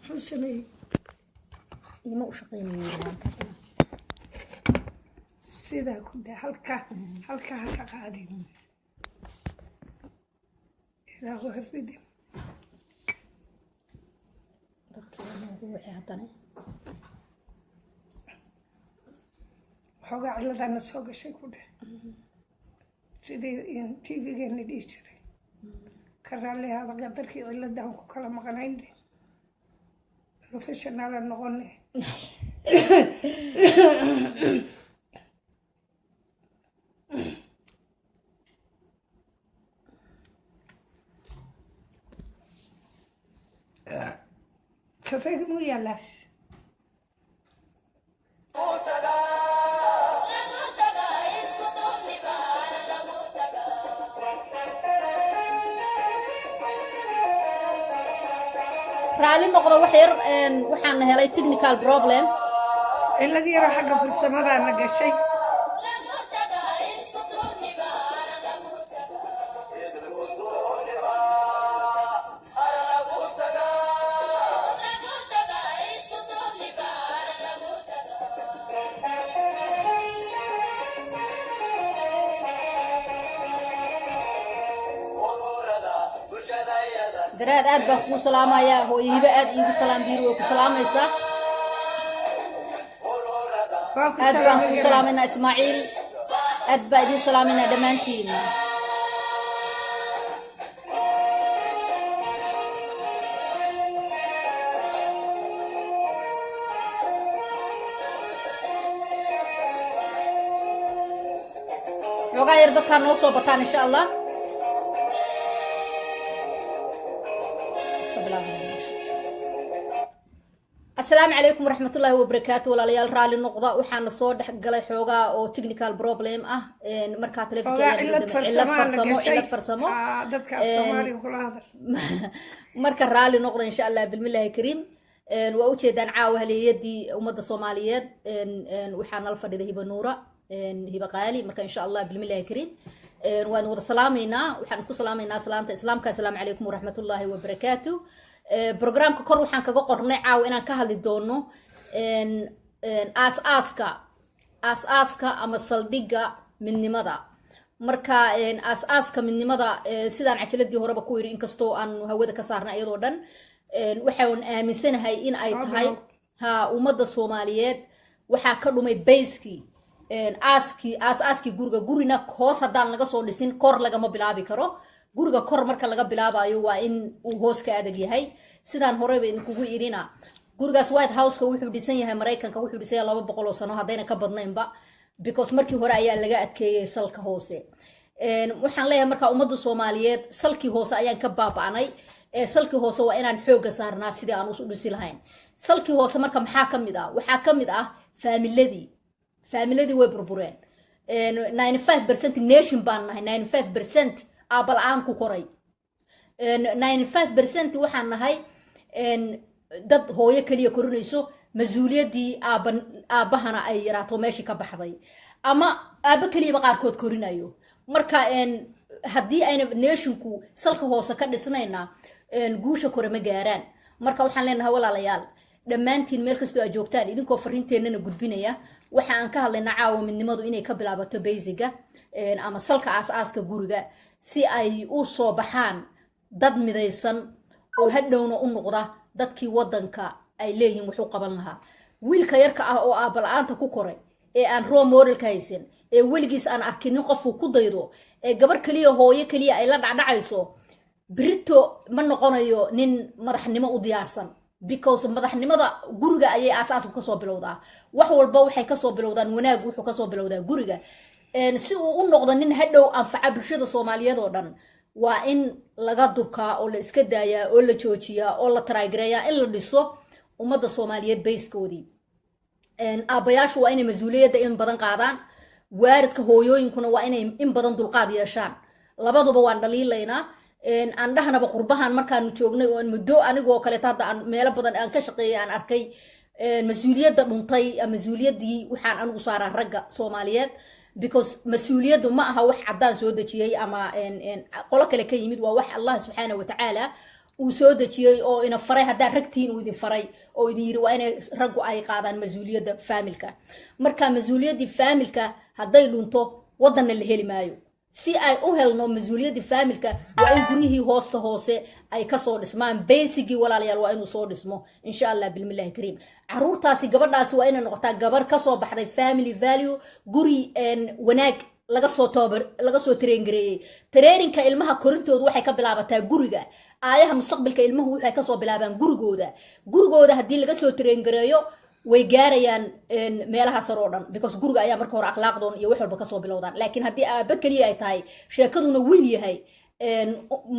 حسني إيما وشقيني سيدا كنت حلقة هكا قاعدين إلى هو هفيدي وحوقع على ذا نسوق الشيء كله سيدي تي في جاني ديشتري كرر لي هذا قدرك إلا دام كلام مغنين بروفيشنال النغني كيفك مو يلاش رالي نقطة وحير وحنا هلاي technical problem الذي راح حق في السماء أنا قشي دراد أد بخو سلامة يا هو يبى أد يبى سلام بيرو سلام إسا أد بخو سلامنا إسماعيل أد بأدي سلامنا دمانتين لوغا يرد كان نوصو بطان إن شاء الله السلام عليكم ورحمة الله وبركاته ولا ليال رالي النقطة وحنا صور قال حوجا أو technical problem مركات تلفك علة فرسمو دتك الصومالي وكل هذا مركز رالي النقطة إن شاء الله بالملة الكريم وأوتي دان عاوه ليدي ومدة الصوماليات وحنا الفرد هبة نورة هبة قالي مركز إن شاء الله بالملة الكريم ونور سلامينا وحنا نقول سلامينا سلامك السلام عليكم ورحمة الله وبركاته برنامج كور waxaan kaga qornay caaw inaan ka hadli doono aas-aaska ama saldhigga midnimada marka aas-aaska midnimada sidaan cajiladii horeba ku yiri inkastoo aan hawada ka saarnay iyadoo dhan waxaan aaminsanahay in ay tahay ummadda Soomaaliyeed waxa ka dhumay bayski aas-aaski gurina hoos hadaan laga soo dhisin kor lagama bilaabi karo guriga kor marka laga bilaabayo waa in uu hoos ka adag yahay sidaan horeba idinkugu irina gurigaas White House-ka wuxuu dhisan yahay Mareykanka wuxuu dhisan yahay 200 sano hadayna ka badnaynba because markii hore ayaa laga adkeeyay salka hoose waxaan leeyahay marka ummadda Soomaaliyeed salkii hoose ayaan ka baaba'anay salkii hoose waa inaan xoog saarnaa sidii aan u dhisi lahayn salkii hoose marka maxaa kamid ah waxaa kamid ah familiadii way burbureen 95% nation baan nahay 95% abal aan ku koray 95% waxaan nahay dad hooyo kaliya korinayso masuuliyadii aabahana ay yaraato meeshii ka baxday ama aaba kaliya qaarkood korinayo marka haddii ayna nationku salka hoose ka dhisnayna guusha kore ma gaaraan marka waxaan leenahay walaalayaal dhammaantiin meel kastoo aad joogtaan idinkoo fariinteenana gudbinaya waxa aan ka hadlaynaa caawa midnimadu inay ka bilaabato basiga ama salka aas-aaska guriga si ay u soo baxaan dad midaysan oo hadhowna u noqda dadkii wadanka ay leeyihiin wuxuu qaban lahaa wiilka yarka ah oo aabal-aanta ku koray ee aan role model ka haysan ee weligiis aan arkinin qofku ku daydo ee gabar kaliya hooyo kaliya ay la dhacdhacayso birito ma noqonayo nin madaxnimo u diyaarsan because madaxnimada guriga ayay aas-aasku kasoo bilowdaa wax walba waxay kasoo bilowdaan wanaag wuxuu kasoo bilowdaa guriga si uu u noqdo nin hadhow anfaca bulshada Soomaaliyeed oo dhan waa in laga durkaa oo la iska daayaa oo la joojiyaa oo la taraagreeyaa in la dhiso ummadda Soomaaliyeed bayskoodii aabayaashu waa inay masuuliyadda in badan qaadaan waaridka hooyooyinkuna waa inay in badan dulqaad yeeshaan labaduba waan dhaliilaynaa aan dhahnaba qurbahan markaanu joognay oo muddo anigoo kale hadda aan meelo badan aan ka shaqeeyay aan arkay masuuliyadda dhuntay masuuliyaddii waxaan anigu saaraa ragga Soomaaliyeed because masuuliyaddu ma aha wax cadaan soo dajiyay ama qolo kale ka yimid waa wax Allah subhanahu wa ta'ala uu soo dejiyey oo ina faray haddaa ragtiin uu idin faray oo idin yiri waa inay raggu ay qaadaan mas-uuliyadda faamilka marka mas-uuliyaddii faamilka hadday dhunto waddanna la heli maayo si ay u helno mas-uuliyaddii faamilka waa in guryihii hoosta hoose ay kasoo dhismaan basicgii walaalayaal waa inuu soo dhismo insha allah bilmillahi kariim caruurtaasi gabadhaasi waa inay noqotaa gabar kasoo baxday family value guri wanaag laga soo tareengareeyey tareeninka ilmaha korintoodu waxay ka bilaabataa guriga aayaha mustaqbalka ilmuhu waxay kasoo bilaabaan gurigooda haddii laga soo tareengareeyo way gaarayaan meelaha sare oo dhan because guriga ayaa marka hore akhlaaqdoon iyo wax walba kasoo bilowdaan laakiin haddii aaba keliya ay tahay sheekaduna wiil yahay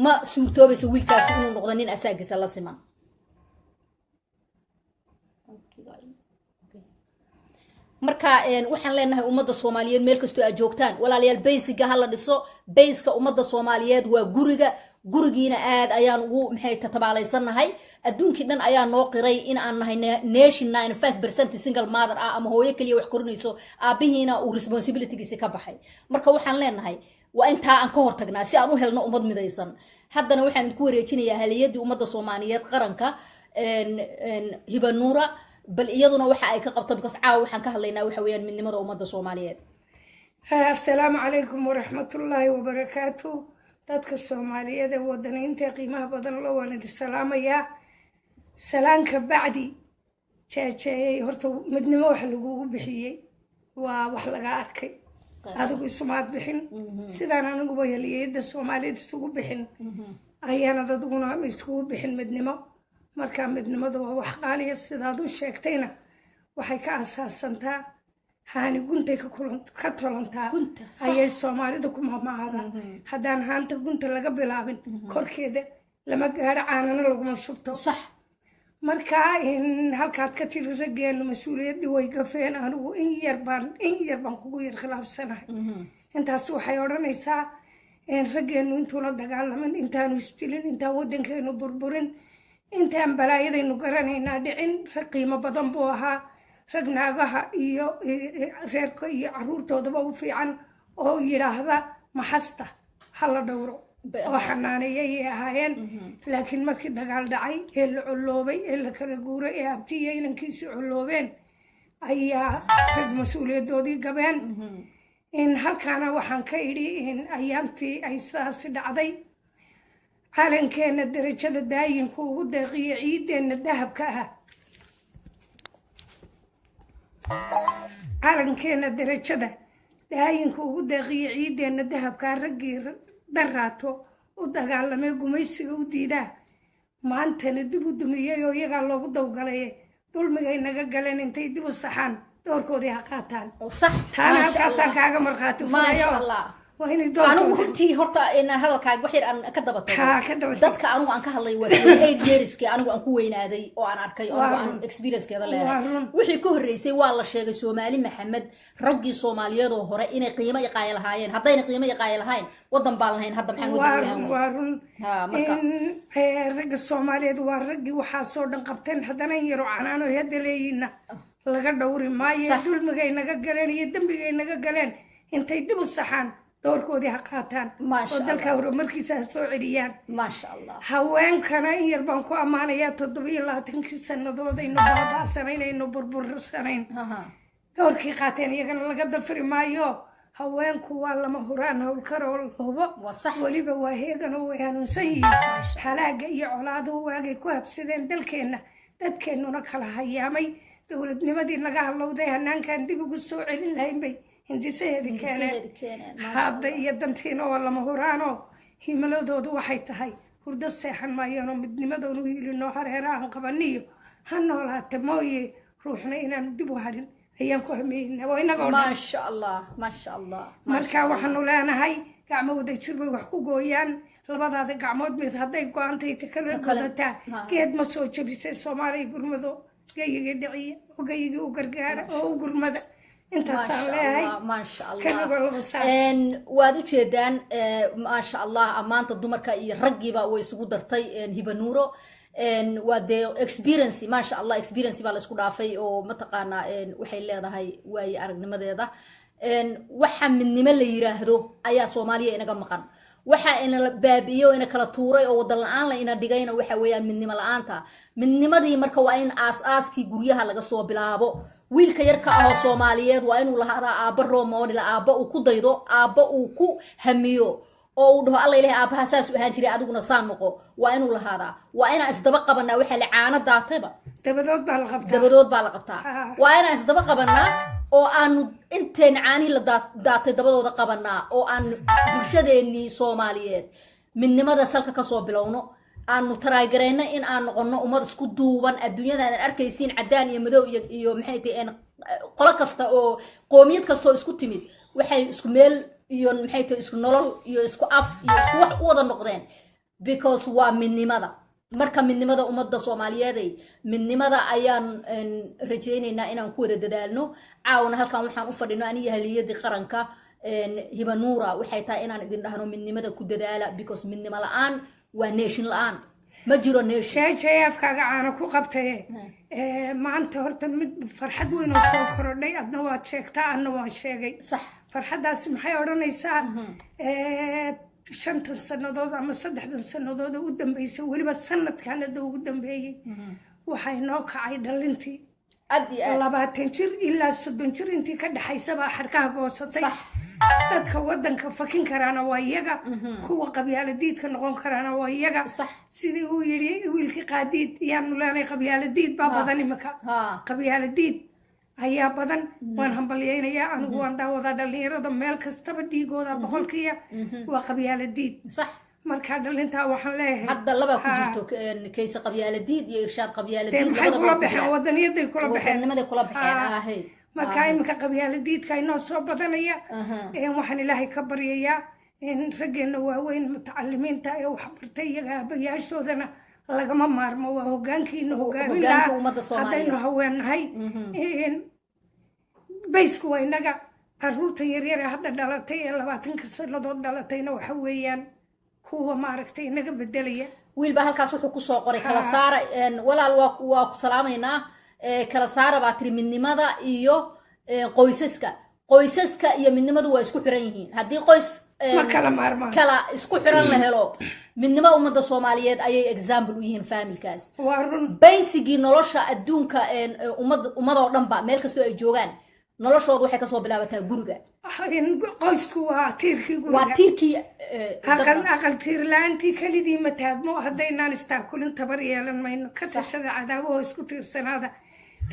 ma suurtoobaysa wiilkaasi inuu noqdo nin asaagiisa la siman marka waxaan leenahay ummadda soomaaliyeed meel kastoo aad joogtaan walaalayaal baysiga ha la dhiso bayska ummadda soomaaliyeed waa gurigiina aad ayaan ugu maxay tatabaalaysannahay adduunkii dhan ayaa noo qiray in aan nahay nation 95% single mother ah ama hooyo kaliya wax korinayso aabihiina uu responsibilitygiisi ka baxay marka waxaan leenahay waa intaa aan ka hortagnaa si aan u helno ummad midaysan haddana waxaan idinku wareejinayaa haliyadii ummadda soomaaliyeed qaranka hibanuura bal iyaduna waxa ay ka qabto because caawa waxaan ka hadlaynaa waxa weeyaan midnimada ummadda soomaaliyeed assalaamu calaykum waraxmatullaahi wabarakaatu dadka soomaaliyeed ee wadaniinta qiimaha badan loo waanidi salaamayaa salaanka bacdi jeejeeyay horta midnimo wax lagugu bixiyey waa wax laga arkay adigu isumaad bixin sidaan aniguba haliyada soomaaliyeed isugu bixin ayaanad adiguna iskugu bixin midnimo marka midnimada waa wax qaaliya sidaad u sheegtayna waxay ka asaasantaa haani guntay ka tolantaa ayay soomaalida ku mamahadaan haddaan haanta gunta laga bilaabin korkeeda lama gaadho caanana laguma shubto sax marka halkaad ka tiri raggeenu mas-uuliyaddii way gafeen anigu in yar baan kugu yar khilaafsanahay intaas waxay odhanaysaa raggeenu intuuna dagaalamin intaanu isdilin intaan waddankeenu burburin intaan balaayadaynu garanaynaa dhicin rag qiimo badan buu ahaa rag naagaha iyo reerka iyo caruurtoodaba u fiican oo yidhaahda maxasta ha la dhowro oo xanaaneeyay ahaayeen laakiin markii dagaal dhacay ee la colloobay ee la kala guuray ee abtiiyo inankiisii colloobeen ayaa rag mas-uuliyadoodii gabeen halkaana waxaan ka idhi ayaantii ay saasi dhacday calankeena darajada daayinku ugu deeqiyo ciideenna dahabka ah calankeena darajada daayinku ugu deeqiyo ciideenna dahabkaa raggii daraato u dagaalamay gumaysiga u diidaa maantana dib u dumiyey oo iyagaa loogu dawgalay dulmigay naga galeen intay dib u saxaan doorkoodii ha qaataan taana halkaasaan kaaga markhaati furayo anigu runtii horta hadalkaaga wax yar aan ka daba tago dadka anigu aan ka hadlay waa 8 yearskii anigu aan ku weynaaday oo aan arkay oo aan experiencekeeda leeyahay wixii ka horreysay waa la sheegay Soomaali Maxamed raggii Soomaaliyeed oo hore inay qiimo iqaay lahaayeen haddayna qiimo iqaay lahayn wadan baan lahayn hadda maxaan wadayn waa run ragga Soomaaliyeed waa raggii waxaa soo dhan qabteen haddana yaro canaano hadda leeyina laga dhowri maayo dulmigay naga galeen iyo dambigay naga galeen intay dib u saxaan doorkoodii ha qaataan oo dalka horumarkiisa ha soo celiyaan maasha allah haweenkana in yar baan ku ammaanayaa 27 sannadood aynu baaba'sanayn aynu burbursanayn doorkii qaateen iyagana laga dafri maayo haweenku waa lama huraan howlkar oo hubo weliba waa heegan oo way hanuunsan yihiin halaaga iyo colaaduhu waagay ku habsadeen dalkeenna dadkeennuna kala hayaamay dowladnimadii naga halowday hanaankaan dib ugu soo celin lahayn bay hindisaheedi keeneen hadda iyo dantiina oo lama huraanoo himiladoodu waxay tahay hurdo seexan maayaanoo midnimadoonu hiilinoo hareera aan qabaniyo ha noolaata mooye ruuxna inaanu dib u hadhin ayaan ku hameynaa waa inagoo maasha allah marka waxaanu leenahay gacmo wada jir bay wax ku gooyaan labadaada gacmood mid hadday go-aantay kala gudataa geed ma soo jabisay soomaaliya gurmado gayigii dhiciya oo gayigii u gargaara oo u gurmada intaasaan leeyahay maasha allah waad u jeedaan maasha allah ammaanta dumarka iyo raggiiba way isugu dartay hibanuuro waa dee experience maasha allah experience baa la isku dhaafay oo mataqaanaa waxay leedahay waaye aragnimadeeda waxa midnimo la yiraahdo ayaa Soomaaliya inaga maqan waxa ina baabiyo ina kala tuuray oo wadan la'aan la ina dhigayna waxa weeyaan midnimo la'aanta midnimadii marka waa in aas-aaskii guryaha laga soo bilaabo wiilka yarka ah oo Soomaaliyeed waa inuu lahaadaa aabba role model aabba uu ku daydo aabba uu ku hamiyo oo uu dhaho alla ilaahay aabaha saas u ahaan jiray adiguna saan noqo waa inuu lahaadaa waa inaan isdaba qabanaa waxa la caana daatayba dabadood baa la qabtaa waa inaan isdaba qabanaa oo aanu inteen caani la daatay dabadooda qabanaa oo aan bulshadeennii Soomaaliyeed midnimada salka ka soo bilowno aanu taraagareena in aan noqono ummad isku duuban adduunyada aan arkaysiin cadaan iyo madow iyo maxay tahay qolo kasta oo qoomiyad kasta oo isku timid waxay isku meel iyo maxay tahay isku nolol iyo isku af iyo isku wax u wada noqdeen because waa midnimada marka midnimada ummadda Soomaaliyeed ay midnimada ayaan rajaynaynaa inaan ku wada dadaalno caawna halkan waxaan u fadhino aniga haliyadii qaranka Hiba Nuura waxay tahay inaan idin dhahno midnimada ku dadaala because midnimo la'aan waa nation la'aan ma jiro nation afkaaga caana ku qabtay maanta horta mid farxad weyn oo soo korodhay adna waad sheegtaa anna waan sheegay sax farxadaas maxay odhanaysaa 5 sanadood ama 3 sanadood ugu dambeysay waliba sanadkan ugu dambeeyay waxay noo kacay dhalintii 20 jir ilaa 30 jir intii ka dhaxaysa baa xarkaha goosatay dadka wadanka fakin karaana waa iyaga kuwa qabyaaladiidka noqon karaana waa iyaga sidii uu yiri wiilkii qaadiid yaanu leenay qabyaaladiid baa badan imaka qabyaaladiid ayaa badan waan hambalyeynaya anigu waan daawada dhalinyarada meel kastaba dhiigooda boqolkiiba waa qabyaaladiid marka dhalinta waxaan leeyahay hadda laba ku jirto kaysa qabyaaladiid iyo irshaad qabyaaladiid labada kula baxeen wadaniyaday kula baxeen nimaday kula baxeen marka imika qabyaaladiidka inoo soo badanaya waxaan ilaahay ka baryayaa in raggeena waaweyn mutacalimiinta ee wax bartay iyaga aabayaashoodana lagama maarmo waa hogaankiina hogaamin lahaa haddaynu haweenahay baysku waa inaga caruurta yaryar ee hadda dhalatay ee 20 sanadood dhalatayna waxa weeyaan kuwa maaragtay inaga bedelaya wiil baa halkaas wuxuu ku soo qoray kala saara walaal waa ku salaamaynaa kala saara baa tiri midnimada iyo qoysaska iyo midnimadu waa isku xiran yihiin haddii qoys kala isku xiran la helo midnimo ummadda Soomaaliyeed ayay example u yihiin familkaas basically nolosha adduunka ummadoo dhanba meel kastoo ay joogaan noloshoodu waxay ka soo bilaabataa guriga qoysku waa tiirkii guriga waa tiirkii aqal tiir la'aantii kalidii ma taagmo haddaynaan istaakulin tabar yeelan mayno ka tashada cadaabo isku tiirsanaada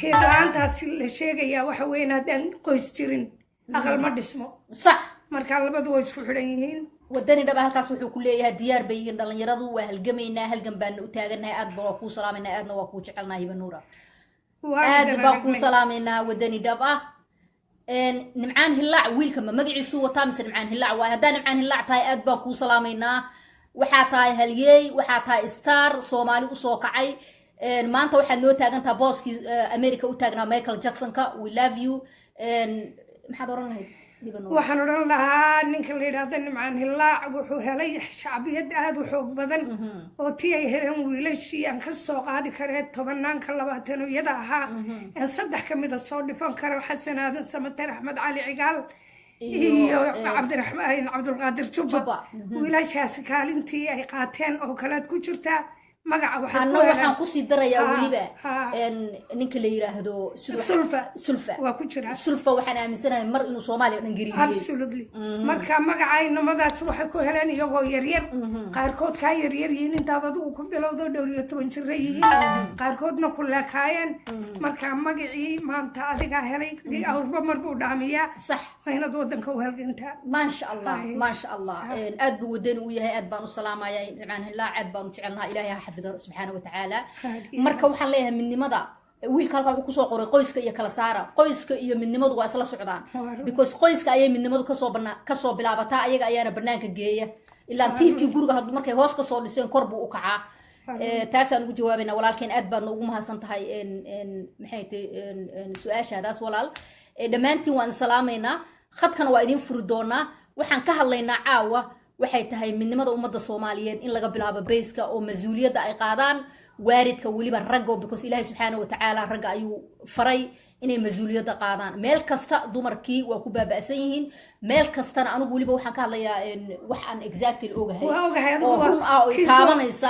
tiir la'aantaasi la sheegayaa waxa weyn haddaan qoys jirin aqal ma dhismo sax marka labadu way isku xidhan yihiin wadani dhaba halkaas wuxuu ku leeyahay diyaar bay yihiin dhalinyaradu waa halgamaynaa halgan baan u taaganahay aad baa ku salaamayna aadna waa ku jecelnahay Hiba Nuura aad baa ku salaamayna wadani dhaba nimcaan hillaac wiilka ma magaciisu wataa mise nimcaan hillaac waa haddaan nimcaan hillaac tahay aad baan ku salaamayna waxaa tahay halyeey waxaa tahay star Soomaali u soo kacay maanta waxaad noo taagantaa booskii America u taagnaa Michael Jacksonka we love you maxaad oran lahayd waxaan oran lahaa ninka la yiraahdo nimcaan hillaac wuxuu helay shacbiyad aad u xoog badan oo tii ay heleen wiilashii aan ka soo qaadi karee 20-yada ahaa aan 3 kamid ah soo dhifan karo xasan aadan samater axmed cali cigaal iyo cabdiraxmaan cabdulqaadir jubba wiilashaasi kaalintii ay qaateen oo kalead ku jirtaa magaca waxaan ku sii darayaa waliba ninka la yiraahdo sulfa waa ku jira sulfa waxaan aaminsanahay mar inuu Soomaaliya dhan gariiriyay absolutely marka magacaynimadaas waxay ku heleen iyagoo yaryar qaarkood ka yaryar yihiin intaad adigu ku bilowdo 12 jir yihiin qaarkoodna ku leekaayeen marka magacii maanta adiga helay awrba mar buu dhaamiyaa sax waynaad wadanka u halgantaa ma sha Allah aad buu wadani u yahay aad baan u salaamayaa nimcaan hillaac aad baan u jecelnahay ilaahay حفظه سبحانه وتعالى marka waxaan leeyahay midnimada wiilka halka uu ku soo qoray qoyska iyo kala saara qoyska iyo midnimadu waa isla socdaan because qoyska ayay midnimadu ka soo bilaabataa ayaga ayaana banaanka geeya ilaa tiirkii guriga haddu markay hoos ka soo dhiseen kor buu u kacaa taasaan ugu jawaabayna walaalkeen aad baad ugu mahadsan tahay maxay tahay su'aashaadaas walaal dhamaantiin waan salaamaynaa khadkana waa idin furi doonaa waxaan ka hadlaynaa caawa waxay tahay midnimada ummadda Soomaaliyeed in laga bilaabo bayska oo mas'uuliyadda ay qaadaan waaridka waliba ragga because Ilaahay subhanahu wa ta'ala ragga ayuu faray inay mas-uuliyadda qaadaan meel kasta dumarkii waa ku baaba'san yihiin meel kastana anigu weliba waxaan ka hadlayaa wax aan exactly ogahay oo run ah oo taabanaysa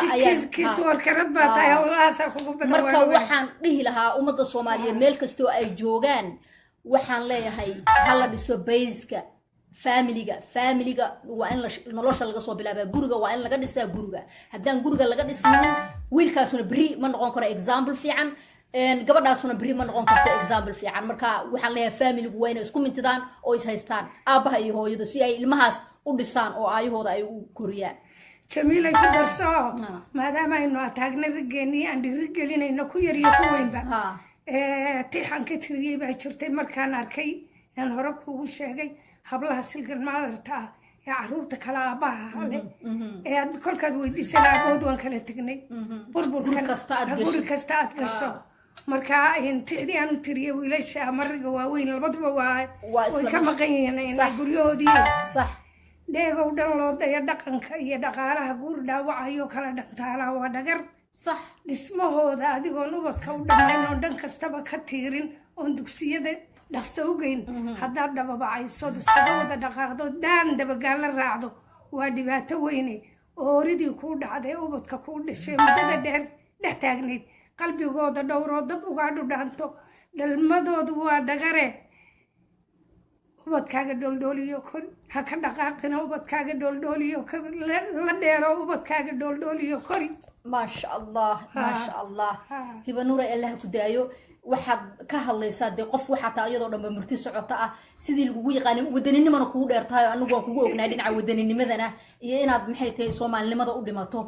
marka waxaan dhihi lahaa ummadda soomaaliyeed meel kastoo ay joogaan waxaan leeyahay hala dhiso bayska familiga waa in nolosha laga soo bilaabaa guriga waa in laga dhisaa guriga haddaan guriga laga dhisnin wiilkaasuna beri ma noqon karo example fiican gabadhaasuna beri ma noqon karto example fiican marka waxaan leeyahay familigu waa inay isku mintidaan oo is haystaan aabbaha iyo hooyadu si ay ilmahaas u dhisaan oo aayahooda ay u koriyaan jamiilay ku darso maadaama aynu ataagna rigeennii aan dhirigelinayno ku yar iyo ku weynba tixan ka tiriyey baa jirtay markaan arkay aan hore kuugu sheegay hablaha silgan maadarta ah ee caruurta kale aabbaha hale ee aad kolkaad weydiisan aabood waan kala tegnay burburkan guri kasta aad gasho marka tixdii aan u tiriyey wiilasha mariga waaweyn labaduba way ka maqan yihiin guryahoodii dheegow dhan loo daya dhaqanka iyo dhaqaalaha guur dhaawacayo kala dhantaalaa waa dhagar dhismahooda adigoon ubadka u dhammayn oo dhan kastaba ka tiirin oon dugsiyada dhaqso u geyn haddaad dhababacayso iskaga wada dhaqaaqdo dhaan dabagaal la raacdo waa dhibaato weyne oo horidii kuu dhacday ubadka kuu dhashay muddada dheer dhex taagnayd qalbigooda dhowroo dad ugaa dhudhaanto dhalmadoodu waa dhagare ubadkaaga dholdhooliyo kori ha ka dhaqaaqina ubadkaaga dholdhooliyo la dheero ubadkaaga dholdhooliyo kori maasha allah hiba nuura allah ku daayo waxaad ka hadlaysaa dee qof waxaa taa iyadoo dhanba murti socota ah sidii lagugu yaqaanin wadaninimana kugu dheertahay anigu waan kugu ognaa dhinaca wadanimadana iyo inaad maxay tahay soomaalinimada u dhimato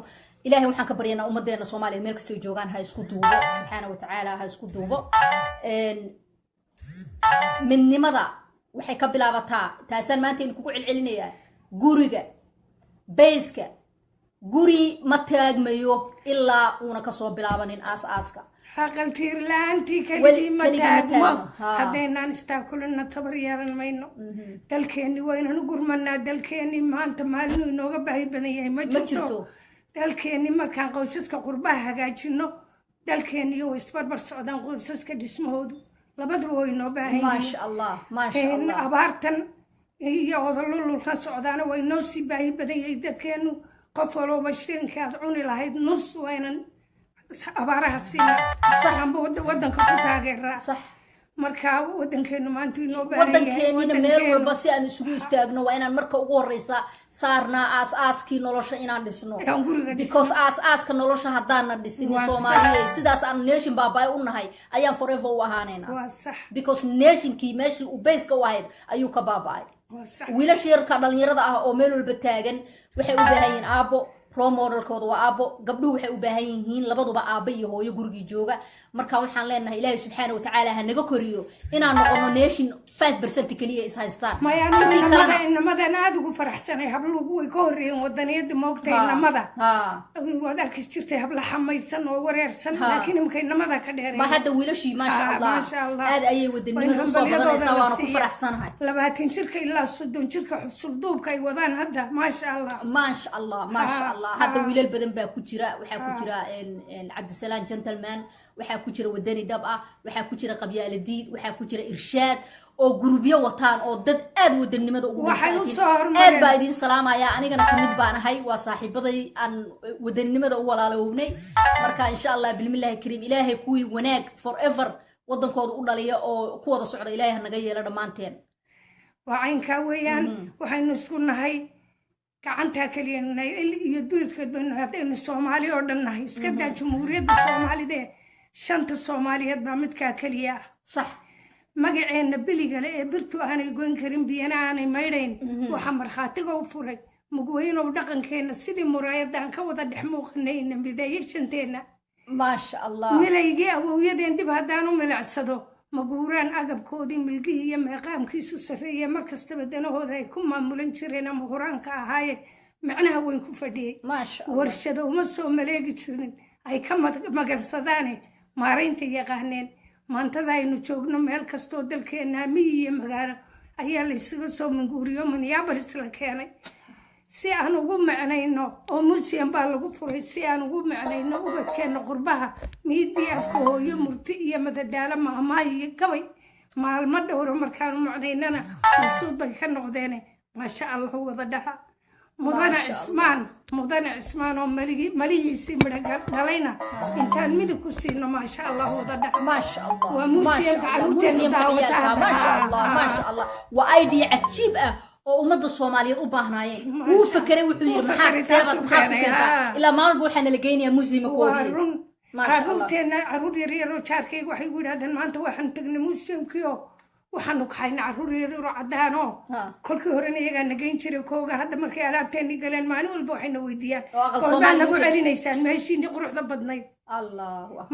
ilaahay waxaan ka baryaynaa ummadeena soomaaliyeed meel kastay joogaan ha isku duubo subxaana watacaala ha isku duubo midnimada waxay ka bilaabataa taasaan maanta in kugu celcelinayaa guriga bayska guri ma taagmayo ilaa uuna kasoo bilaabanin aas-aaska aqal tiir la-aantii keligii ma taagmo haddaynaan istaakulina tabar yeelan mayno dalkeenni waynanu gurmanaa dalkeenni maanta maalinu inooga baahi badan yahay ma jirto dalkeenni markaan qoysaska qurbaha hagaajino dalkeenniyo way isbarbar socdaan qoysaska dhismahoodu labaduba way inoo baahan abaartan iyo odolululkan socdaana way noo sii baahi badan yahay dadkeennu qof walooba shirinka aad cuni lahayd nus waynan abaaraha siina amba wadanka ku taageeraa marka wadankeenu maanta inoo baahan yahay wadankeennina meel walba si aan isugu istaagno waa inaan marka ugu horeysa saarnaa aas-aaskii nolosha inaan dhisno because aas-aaska nolosha haddaana dhisin soomaaliyeed sidaas aan nation baabay u nahay ayaan forever u ahaanayna because nationkii meeshii uu bayska u ahayd ayuu ka baaba'ay wiilasha yarka dhalinyarada ah oo meel walba taagan waxay u baahan yihiin aabbo role modelkooda waa aabbo gabdhuhu waxay u baahan yihiin labaduba aabba iyo hooyo gurigii jooga marka waxaan leenahay ilaahay subxaana watacaala ha naga koriyo inaan noqono nation 5% keliya is haystaan inamadan aada ugu faraxsanay hablugu way ka horreeyeen wadaniyada moogtay inamada waad arkis jirtay habla xamaysan oo wareersan laakiin imika inamada ka dheeray ma hadda wiilashii maasha allah aad ayay wadanimada usoo badanaysaa waana ku faraxsanahay 20 jirka ilaa 30 jirka xusulduubka ay wadaan hadda maasha allah hadda wiilal badan baa ku jira waxaa ku jira cabdisalaan gentleman waxaa ku jira wadani dhab ah waxaa ku jira qabyaala diid waxaa ku jira irshaad oo gurubyo wataan oo dad aad wadanimada ugu aad baa idin salaamaya anigana kamid baan ahay waa saaxiibaday aan wadanimada u walaalownay marka insha allah bilmillahi kariim ilaahay kuwii wanaag forever wadankooda u dhaliya oo ku wada socda ilaahay naga yeelo dhammaanteen waa caynkaa weeyaan waxaynu isku nahay gacantaa kaliya iyo duurkeed baynu haddaynu soomaali oo dhan nahay iska daa jamhuuriyadda soomaalida shanta soomaaliyeed baa midkaa keliya ah sax magaceenna beligale ee birtu aanay goyn karin biyana aanay maydhayn waxaa markhaatiga u furay mugweynow dhaqankeenna sidii muraayadaan ka wada dhex muuqanayna mideeyo shanteenna maasha allah milaygii awowyadeen dib haddaan u milicsado maguuraan agabkoodii milgihii iyo meeqaamkiisu sarreeye mar kastaba danahooda ay ku maamulan jireen ama huraanka ahaaye macnaha weyn ku fadhiyey warshado uma soo maleegi jirin ay ka magansadaane maaraynta yaqaaneen maantada aynu joogno meel kastoo dalkeenna miyi iyo magaalo ayaa laysaga soo manguuriyo minneapolis la keenay si aan ugu macnayno oo museum baa lagu furay si aan ugu macnayno ubadkeena qurbaha miidii afka hooyo murti iyo madadaalo maahmaah iyo gabay maalmo dhowro markaanu macnaynana masuud bay ka noqdeen maasha allah wada dhaha mudane cismaan oo malihiisii midho dhalayna intaan midab ku siino maasha allah wada dhaha maasha allah waa museumka caruurteena daawataha maasha allah waa idea cajiib ah oo ummadda Soomaaliyeed u baahnaayeen wuu fakiray wuxuu yiri maxaa ilaa maalmo waxaan la geynayaa museum koodii caruurteena caruur yaryar oo jaarkayga waxay ku yidhahdeen maanta waxaan tagnay museumkii oo waxaanu kahaynaa caruur yaryar oo caddaan oo kolkii horena iyagaa nageyn jiray kooga hadda markay alaabteeni galeen maalin walba waxayna weydiiyaan korbaa nagu celinaysaan meeshiini quruxda badnayd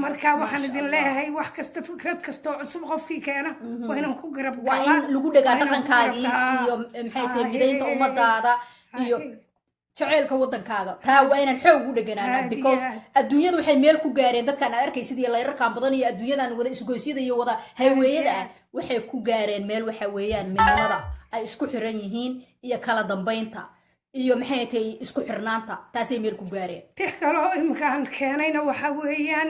marka waxaan idin leeyahay wax kasta fikrad kasta oo cusub qofkii keena waa inaan ku garab waa in lagu dhagaa dhaqankaagii iyo maxay tahay midaynta ummadaada iyo jaceylka wadankaaga taa waa inaan xoog ugu dheganaana because adduunyadu waxay meel ku gaareen dadkan aad arkay sidii layrarkaan badan iyo adduunyadan wada isgoysyada iyo wada hayweeyada ah waxay ku gaareen meel waxa weeyaan midnimada ay isku xiran yihiin iyo kala dambeynta iyo maxay tahay isku xirnaanta taasay meel ku gaareen tix kale oo imkaan keenayna waxa weeyaan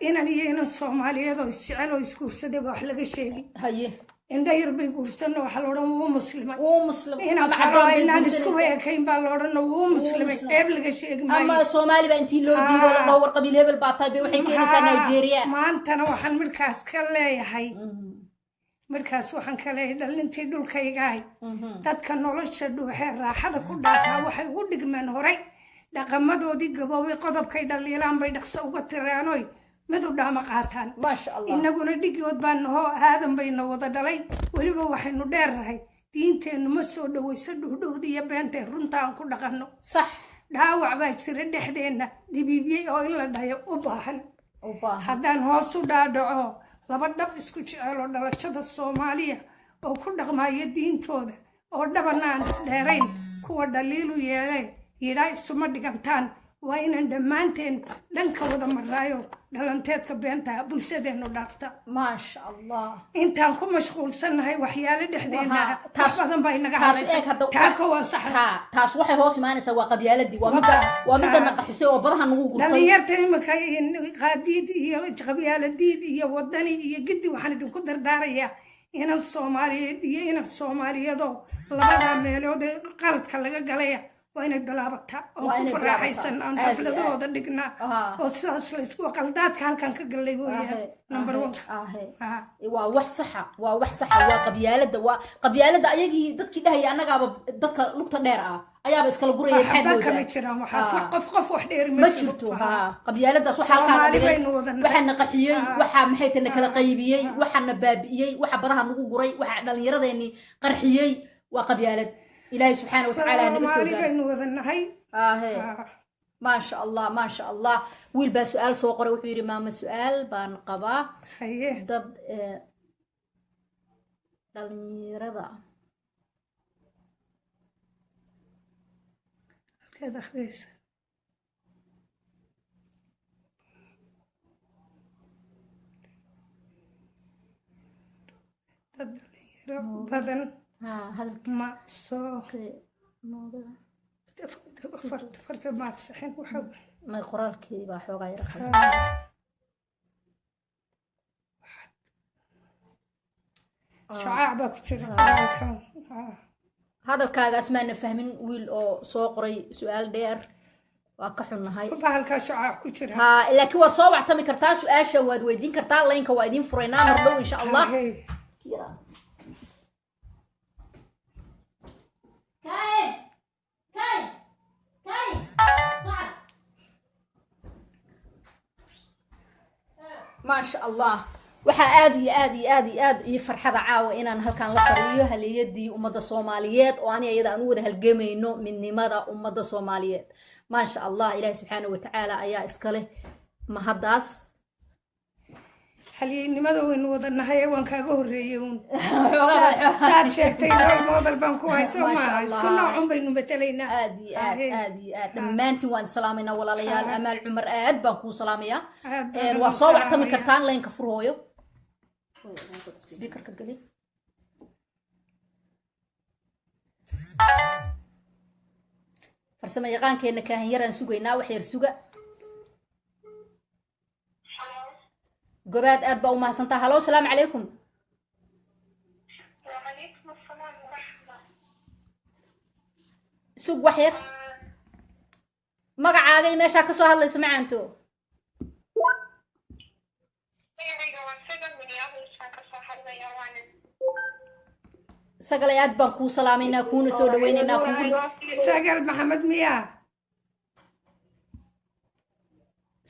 inan iyo inan Soomaaliyeed oo isjecel oo iskuursaday wax laga sheegi haye inda yar bay guursan waxa la oran wuu muslimay inaan cadaan isku weekayn baa la oran wuu muslimay eeb laga sheegi maayo ama Soomaali ba intii loo diido la dhawr qabiil hebel baa tahay waxay keenaysaa Nigeria maantana waxaan markaas ka leeyahay markaas waxaan ka leeyahay dhalintii dhulkayga ay dadka nolosha dhuuxee raaxada ku dhaataa waxay ugu dhigmeen horay dhaqamadoodii gaboobay qodobkay dhaliilaan bay dhaqso uga tiraanoy mid u dhaama qaataan maasha allah inaguna dhigood baan nahoo aadan bayna wada dhalay weliba waxaynu dheernahay diinteennu ma soo dhawayso dhuhdhuhda iyo beentay runta aan ku dhaqanno sax dhaawac baa jira dhexdeenna dhibiibyey oo in la dhayo u baahan haddaan hoos u dhaadhaco laba dhab isku jecel oo dhalashada Soomaaliya oo ku dhaqmaya diintooda oo dhaban aan isdheerayn kuwa dhaliilu yeelay yidhaa isuma dhigantaan waa inaan dhammaanteen dhanka wada maraayo dhalanteedka beenta bulshadeenu dhaafta maasha allah intaan ku mashquulsanahay waxyaalo dhexdeena taas badan bay naga hadlaysaa taako waa sax taas waxay hoos imaanaysaa waa qabyaaladii waa midda naqaxisay oo badaha nagu gurtay dhalinyarta imika qaadiid iyo qabyaaladiid iyo wadani iyo giddi waxaan idinku dardaarayaa inan Soomaaliyeed iyo inan Soomaaliyadoo labada meelood qaladka laga galaya waa inay bilaabataa oo ku faraaxaysan aan xafladooda dhignaa oo sidaas la isku qaldaadka halkan ka galay weeyaan number 1 waa wax saxa waa qabyaalada ayagii dadkii dhahaya annagaaba dadka lugta dheer ah ayaaba iskala gurayay xadooda kama jiraan waxaas qof wax dheer ma jirto qabyaaladaas waxa ka dhigay waxa naqaxiyay waxa maxay tan kala qaybiyay waxa nabaabiyay waxa badaha nagu guray waxa dhalinyaradeenii qarxiyay waa qabyaalad إلهي سبحانه وتعالى ما شاء الله ما شاء الله ويل با سؤال سو قري وحو يري ماما سؤال بان قبا ضد دلنيردا كذا خريس بدن هذا ما صار فرت ما تسحن وحول ما يقرأ كذي بحوجا يرخص شعاع بكتير هذا الكاغ اسمعنا فاهمين ويل أو صقري سؤال دير وكحنا هاي بهالك شعاع كتير ها لكن هو صوب تمي كرتا سؤال شواد ويدين كرتا لين كوادين فرينا مرضو إن شاء الله كيرا ما شاء الله waxa aad iyo farxada caawa inaan halkaan la fariyo haliyadii ummadda Soomaaliyeed oo aan iyada aan wada halgamayno midnimada ummadda Soomaaliyeed ma sha Allah Ilaahay subhanahu wa ta'ala ayaa iska leh mahadaas haliyadnimada weyn wadanahay waan kaaga horeeyay saad sheegtay role model baan ku hayso ma isku noocun baynu matalaynaa aad dhammaantiin waan salaamayna walaalayaal Amaal Cumar aad baan ku salaamayaa waa soo wactami kartaan leenka furhooyo speaker ka gali farsamo yaqaankeena kaahin yaraan sugaynaa wax yar suga gobaad aad baa u mahadsantaa halo salaamu calaykum sug wax yar magacaagay meeshaa kasoo hadlaysa macaanto sagal aad baan kuu salaamaynaa kuuna soo dhawaynaynaa kugu sagal maxamed miya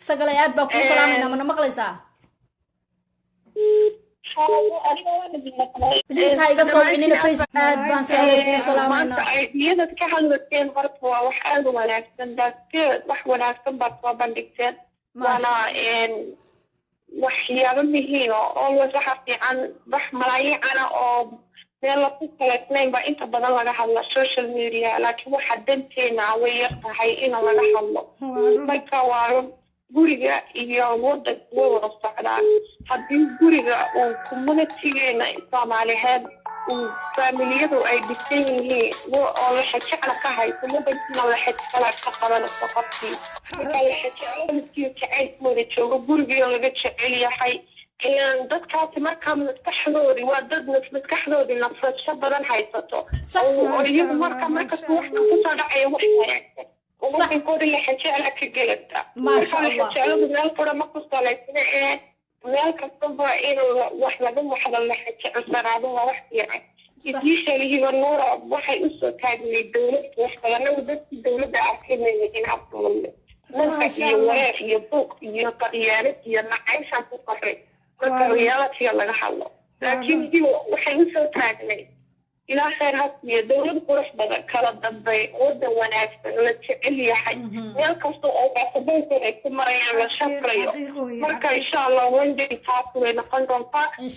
sagal aad baan kuu salaamaynaa mana maqlaysaa بليز هاي قصوا عنينا فيسبوك آد بان سهلة سلامنا أيدينا كحل وكين غرف وحال وناكسن داك وح وناكسن بطوا بندكتين وانا إن وحيا بمهينو always حفتي عن بح ملايين أنا أو ميلا كوكا اثنين با انت بدل لغا حلا السوشيال ميديا لكن واحد دنتينا ويرتاحي إنا لغا حلا مايكا وارو guriga iyo wadanka way wada socdaan haddii guriga uu communitygeena Soomaaliyeed uu familiyadu ay dhisan yihiin oo la xajacna ka hayso wadankiina la xajacna ka qabanayso qofkii marka la xajacna jacaylkooda joogo guriga laga jecel yahay dadkaasi markaa maskaxdoodii waa dad maskaxdoodii nafsasho badan haysato oo iyagu marka wax kusoo dhacaya wax wanaagsan وممكن كود اللي حنشعلها كجلدة ما شاء الله حنشعلها بمال كورة ما قصة لكنه مال كصبة إنه واحدة دم واحدة اللي حنشعل سرعة واحد يعني يجيش اللي هي النورة واحد أسوة كان من الدولة واحدة لأنه بس الدولة ده أكيد من المدينة عبد ما شاء الله يبوق يطيارات ينعيش في القرية الرياضة هي اللي حلو لكن دي واحد أسوة كان إلى آخر هاتي دولة قرش بدأ كلا دبي وده وناكسن لتشعلي حي مالكستو أو بعصبين كنا كمرة يعمل شفريو مركا إن شاء الله وندي تاكو نقندم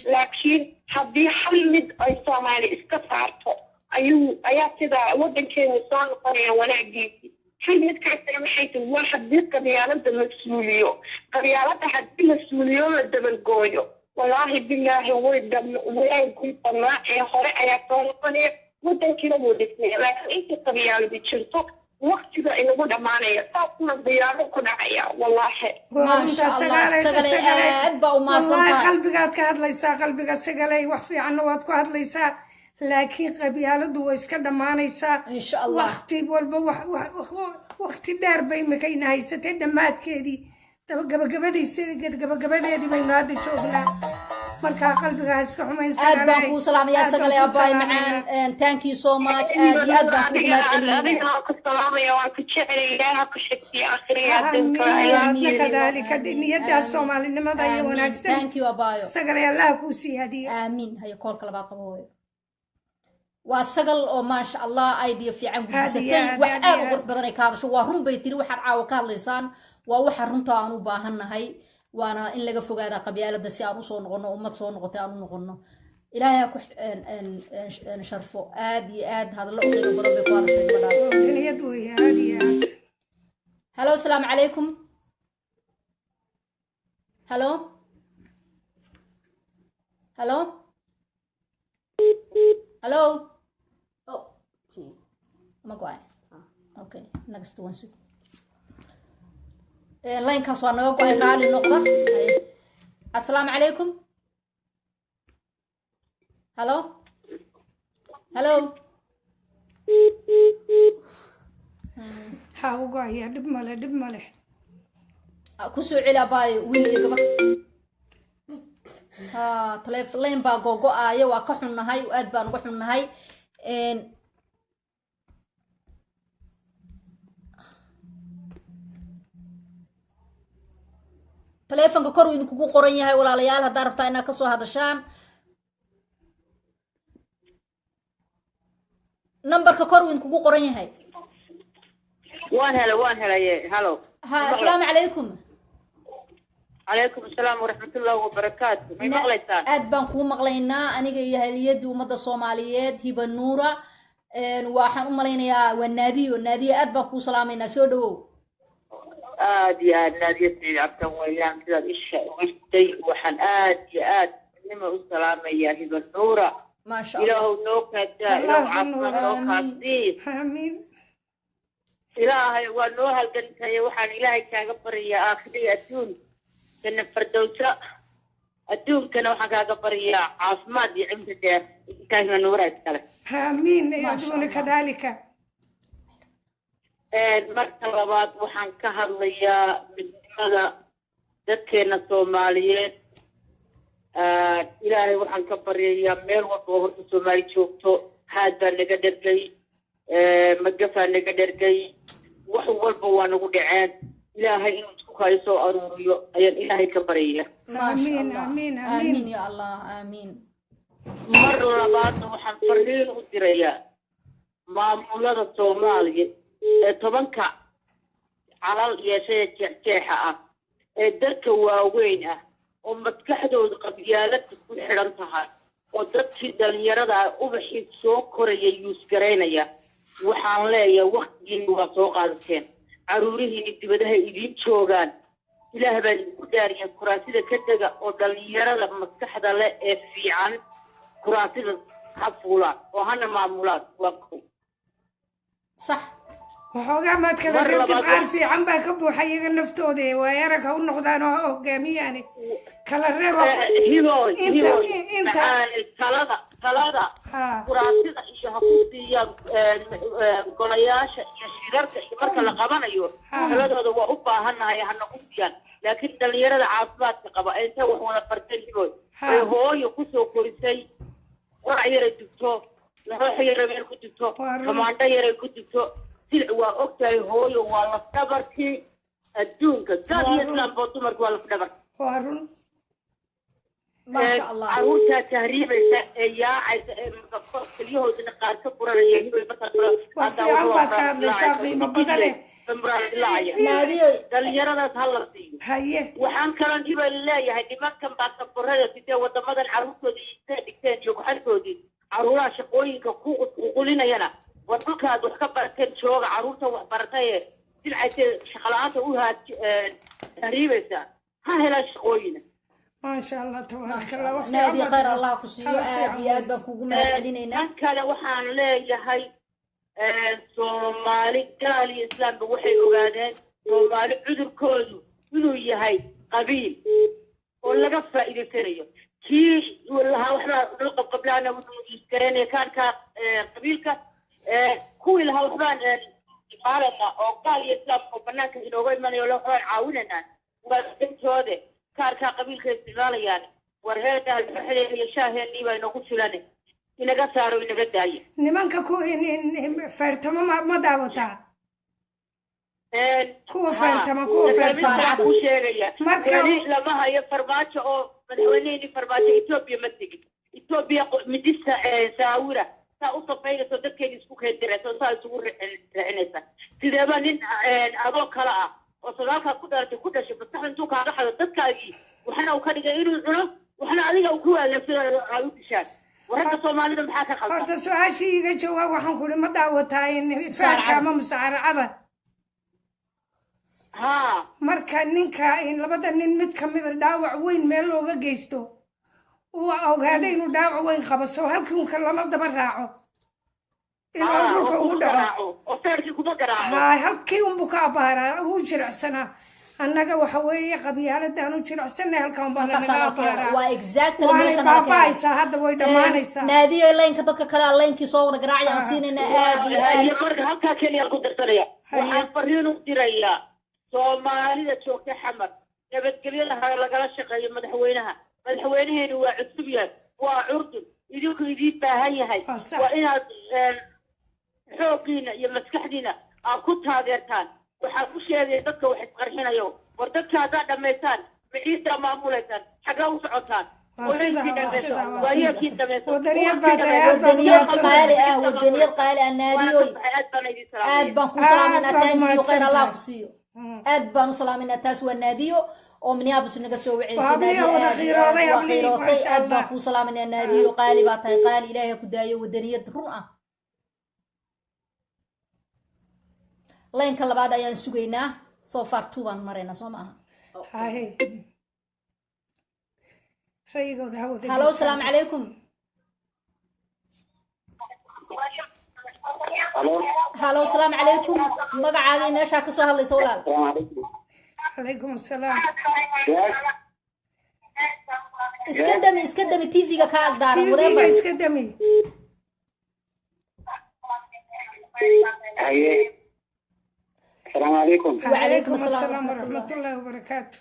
لكن هدي حل مد أي سامالي استفعرتو أيا كده ودن كان يصان قرية وناكديسي حل مد كعسر محيط الواحد ديك قبيالة المسؤوليو قبيالة حد المسؤوليو لدبن قويو والله بالله ودم ولا يكون طماع خرع يا طالقني ودن كده ودسني لكن انت طبيعي بتشرطك وقت ده انه بدا معايا صافنا ضياعه كنا عيا والله ما شاء الله سغلي اد با وما والله قلبك كهدليسا قلبك سغلي wax fiican waad ku hadlaysaa laakiin qabyaaladu way iska dhamaanaysaa insha Allah waqti walba waqti dheer bay makayna haysatay dhamaadkeedii gabagabadeedii baynu hadda joognaa markaa qalbigaa iska xumaysa aad baan kuu salaamayaa sagale abaay macaan thank you so much aad iyo aad baan kugu mahadcelinayna ku salaamaya waan ku jeclay ilaaha ku shaqeeyo aakhirada kadalika niyadaas Soomaalinimada iyo wanaagsan thank you abaayo sagale Allah ku siiyadiyo aamin hayo koolka labaad qabo hooyo waa sagal oo ma sha Allah idea fiican gudbisatay wax aad u qurux badan ay ka hadasho waa run bay tiri waxaad caawa ka hadlaysaan waa waxa runta aan u baahanahay waana in laga fogaada qabyaalada si aan u soo noqono ummad soo noqotay aan u noqono ilaahay ku sharfo aad iyo aad hadallo u qiimo badan bay ku hadashay gabadhaas niyad way aad iyo aad hello assalaamu calaykum hello hello hello oh ma go'ay okay next one so لاين كاسوا نوقف رالي النقطة السلام عليكم هلو هلو هاوقع يا دب ماله كسو علا باي ويلي قبل ها تلف لين با غوغو آيه واكحن هاي واد بان وحن هاي تليفونك كور وين كوكو قرن yahay walaalayaal hadaa rabtaa inaad ka soo hadashaan numberka kor weyn kugu qoran yahay waan helay hello ha assalaamu calaykum calaykum assalaam waraxmatullaahi wabarakaatuh may maqlaysaan aad baan kuu maqlaynaa aniga iyo haliyada ummadda Soomaaliyeed hiba nuura waxaan u malaynayaa waa naadiyo aad baan kuu salaamaynaa soo dhawow يا نادية سيد عبد ويان كذا إيش وشتي وحن يا إنما السلام يا هبة النورة ما شاء الله إله نوكا إله عفوا نوكا عزيز آمين ilaahay waa noo halgantay waxaan ilaahay kaaga baryaa aakhiri adduun janna fardowsa adduunkana waxaan kaaga baryaa caafimaad iyo cimri dheer intaasna nuura iskale آمين يدعون كذلك marka labaad waxaan ka hadlayaa midnimada dadkeena Soomaaliyeed ilaahay waxaan ka baryayaa meel walba oo horta Soomaali joogto haad baa naga dhergay magafaa naga dhergay wax walba waa nagu dhaceen ilaahay inuu isku kaayo soo aruuriyo ayaan ilaahay ka baryayaa آمين آمين آمين آمين يا الله آمين mar labaadna waxaan fariin u dirayaa maamulada Soomaaliya ee tobanka calal yeeshay jeexjeexa ah ee dadka waaweyn ah oo maskaxdooda qabyaalad ku xidhan tahay oo dadkii dhalinyarada ah ubaxii soo korayay yuusgaraynaya waxaan leeyahay waqtigiina waa soo qaadateen caruurihiina dibadaha idiin joogaan ilaah baa idinku dhaariyay kuraasida ka dega oo dhalinyarada maskaxda leh ee fiican kuraasida ha fuulaan oo hana maamulaan waa kow صح وحوغا ما تكلمت عارفي عم باك ابو حيغا نفتودي ويرك او نقدان او هوغامياني كلا ريبا انت talada kuraasida iyo hafuudiya golayaasha iyo shirarka iyo marka la qabanayo taladooda waa u baahanahay hana u diyan laakiin dhalinyarada caafimaadka qaba inta wax wada barteen hiboy ay hooyo ku soo korisay qurac yar dugto laxoox yar meel ku dugto kamaandho yar ku dugto waa ogtahay hooyo waa la dhabarkii adduunka gaal iyo islaamka dumarku waa la dhabar وارون ما شاء الله caruurtaa tahriibaysa ee yaacaysa ee keliyahoodina qaar ka buranaya hibay وفي عم بكار لساقي مبدله ناديو dhalinyaradaas ha la siiyo هيه waxaan kalan hiba leeyahay nimankan baasaborada sidee wadamadan caruurtoodii ka dhigteen iyo gaxalkoodii caruuraha shaqooyinka ku qulinayana war dhulkaad wax ka barateen jooga caruurta wax baratay dilcaysa shaqalaanta u tahriibaysa ha helaan shaqooyina ما شاء الله تبارك الله وفي نادي عم خير الله كسيو آدي آد بانكوغو مهد علينا tan kale waxaan leeyahay Soomaali gaal iyo islaamba waxay ogaadeen Soomaali cudurkoodu inuu yahay qabiil oo laga faa'iideysanayo kii lahaa waxbaa dhulka qablaana wuxuu iskareenaya kaanka qabiilka kuwii lahaa waxbaan maalana oo gaal iyo islaamka oo banaanka inooga imanayo la waxbaan caawinanaa waa dantoode kaarkaa qabiilka isticmaalayaan war heedaa xeeyo shaaheenii baa inoogu filan inaga saaro inaga daayo nimanka ku feertamo ma daawataa kuwa feertama kuwa feertama ku sheegaya marka lama hayo farmaajo oo madaxweynihii farmaajo Ethiopia ma tegin Ethiopia midista saawira saa u safaynayso dadkeena isku keendirayso saa isugu raacinaysa sideeba nin adoo kala ah oo sagaalka ku dhaartay ku dhashay fasax intuu kaaga xado dadkaagii waxna uu ka dhigay inuu cuno waxna adiga uu ku waalafsado aad u dishaan wararka Soomaalida maxaa ka khaldan horta su'aashii iga jawaab waxaan ku ma daawataa in feerka ama musaaracada ha marka ninka in labada nin mid ka mid ah dhaawac weyn meel looga geysto uu ogaaday inuu dhaawac weyn qabo soo halkii unka lama daba raaco ilaa dhulka ugu dhaco oo feerkii kuma garaaco haa halkii unbuu ka abaaraa uu jiricsanaa annaga waxa weeye qabyaaladaan u jiricsanay halkan baa lanaga abaaraa waa exactly waanay baaba'aysaa hadda way dhammaanaysaa naadiyo laynka dadka kale aan laynkii soo wada garaacay aan siinayna aad iyo aad iyo marka halkaa keliya ku darsanaya waxaan fariin u dirayaa Soomaalida joogta xamar nabadgelyada ha lagala shaqeeyo madaxweynaheenu waa cusub yahay waa curdun idinku idin baahan yahay waa inaad xoogiina iyo maskaxdiina aad ku taageertaan waxaad u sheegay dadka wax isqarxinayo war dadka haddaad dhammaystaan maciisa maamulaysaan xaggaa u socotaan wadaniyad qaali ah naadiyo aad baan ku salaamayna taankiyo khayr allah ku siiyo aad baan u salaamayna taas waa naadiyo oo minyaabus naga soo waceysay naadiyo aad baan ku salaamayna naadiyo qaali baa tahay qaali ilaahay ku daayo wadaniyad run ah laynka labaad ayaan sugaynaa soo far 2 baan maraynaa soo maaha هلو السلام عليكم هلو السلام عليكم مقعدي ماشي كسو هذا سولال السلام عليكم. عليكم السلام Yes. اسكدمي تي في كا اقدار تيفيga whatever iska dami haye السلام عليكم. وعليكم السلام السلام ورحمة الله. ورحمة الله وبركاته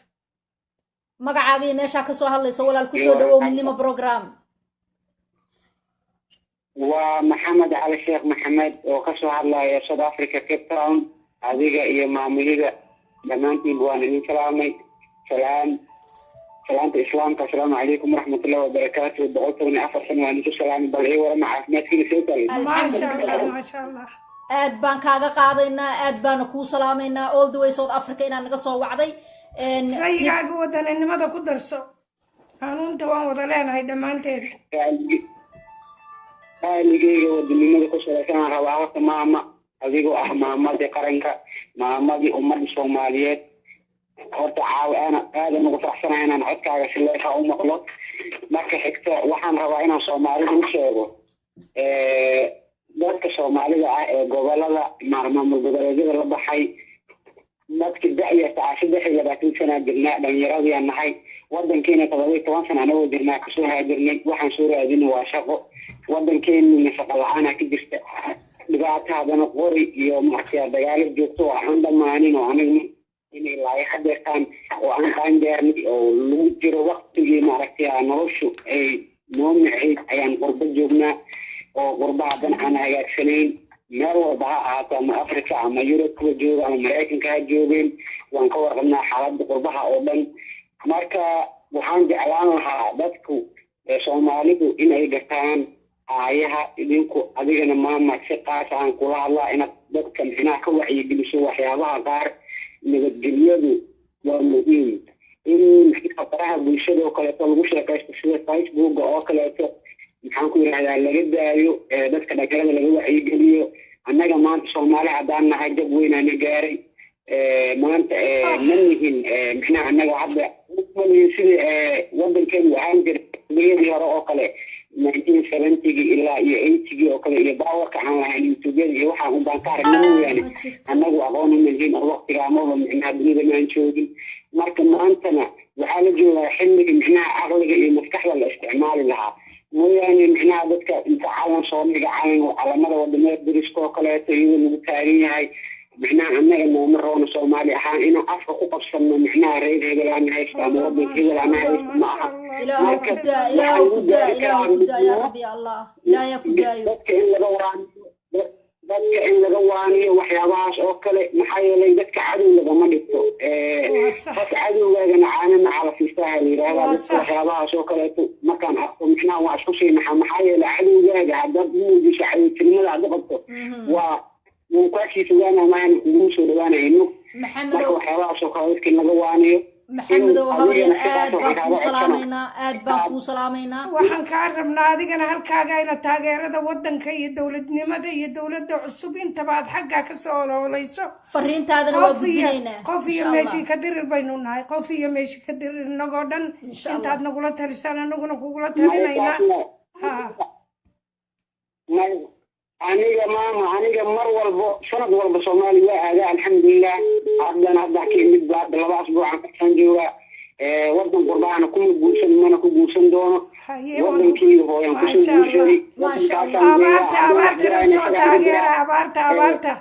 مقعدي ماشي كسو هذا سولال كسو دو مني ما بروجرام ومحمد علي الشيخ محمد وكسو هلا سود افريكا كيب تاون adiga iyo maamulida dhammaantiin waan idin salaamay salaanta islaamka assalaamu calaykum waraxmatullahi wabarakaatu boqolkiiba afar sano waan idin salaamay bal ii warama caafimaadkiina soo tahay ما شاء الله ما شاء الله aad baan kaaga qaadaynaa aad baana kuu salaamaynaa all the way South Africa inaan naga soo wacday rayigaaga wadaninimada ku darso hanuunta waan wada leenahay dhammaanteed raaligeyga wadanimada ku salaysan rabaa horta maama adigoo ah maamadii qaranka maamadii ummadda soomaaliyeed horta caawi ana aadan ugu faraxsanahay inaan codkaaga si leefa u maqlo marka xigta waxaan rabaa inaan soomaalida u sheego dadka soomaalida ah ee gobolada maamul goboleedyada la baxay dadka da'yarta 23 sana jirnaa dhallinyaradii aan nahay wadankeena 17 sana anagoo jirnaa kasoo haajirnay waxaan soo raadinay waa shaqo wadankeena shaqo la'aan ka jirta dhibaatadana qori iyo markaa dagaalo joogto oo aan dhamaanin oo anigu inay laay xadeertaan oo aan qaangaarnay oo lagu jiro waqtigii markaa noloshu ay noo micid ayaan qurbo joognaa oo qurbaha dan aan hagaagsanayn meel walba ha ahaato ama africa ama yurub kuwa jooga ama maraykanka ha joogeen waan ka warqabnaa xaaladda qurbaha oo dhan marka waxaan jeclaan lahaa dadku soomaalidu inay gartaan aayaha idinku adigana maama si qaas aan kula hadlaa inaad dadka micnaha ka wacyigeliso waxyaabaha qaar nabadgelyadu waa muhiim in faraha bulshada oo kaleeto lagu sheekaysto sida facebook oo kaleeto maxaan ku yidhahdaa laga daayo dadka dhalinyarada laga wacyigeliyo annaga maanta soomaali haddaan nahay jab weynaana gaaray maanta ma nihin micnaha annaga hadda ma nihin sidii wadankeenu ahaan jiray xilliyadii hore oo kale 1970 ilaa iyo 80 oo kale iyo baawarka aan lahayn youtubeyada iyo waxaan u baan ka aragnay mooyaane annagu aqoon uma lihin oo waqtiga amaba micnaha dunida maan joogin marka maantana waxaa la joogaa xilliga micnaha caqliga iyo maskaxda la isticmaali lahaa mooyaane micnaha dadka inta calan soo dhiga calamada wadamada dariska oo kaleeto iyadoo lagu taagan yahay micnaha annaga nooma roona soomaali ahaan inaan afka ku qabsanno micnaha reer hebel aan haysto ama wadanka hebel aan haysto ma aha إلهي كدا يا ربي يا الله إلهي كدا dadka in laga waaniyo waxyaabahaas oo kale maxaa yeelay dadka cadow lagama dhigto dadka cadowgaagana caanana calafistaa la yidhaahdaa dadka waxyaabahaas oo kaleeto markaan arko micnaha waa isku sii naxa maxaa yeelay cadowgaaga haddaad muujiso cadowtinimada aad u qabto waa wuu kaasii fogaana maahan kugu soo dhawaanayno marka waxyaabahaas oo kale dadka in laga waaniyo محمد وهبرين آد باكو سلامينا آد باكو سلامينا waxaan kaa rabnaa adigana halkaaga ina taageerada wadanka iyo dowladnimada iyo dowladda cusub intaba aad xaggaa ka soo ololeyso fariintaadana waa gudbinaynaa qof iyo meeshii ka dirir baynu nahay qof iyo meeshii ka dirir inagoo dhan intaad nagula talisaan anaguna kugula talinaynaa aniga maama aniga mar walbo sanad walba soomaaliya waa aadaa alxamdulilah hadda ka imid baa 2 asbuucan kasaan jooga wadan qurbaana kuma guursan mana ku guursan doono wadankii hooyan kusoo guursaday abaarta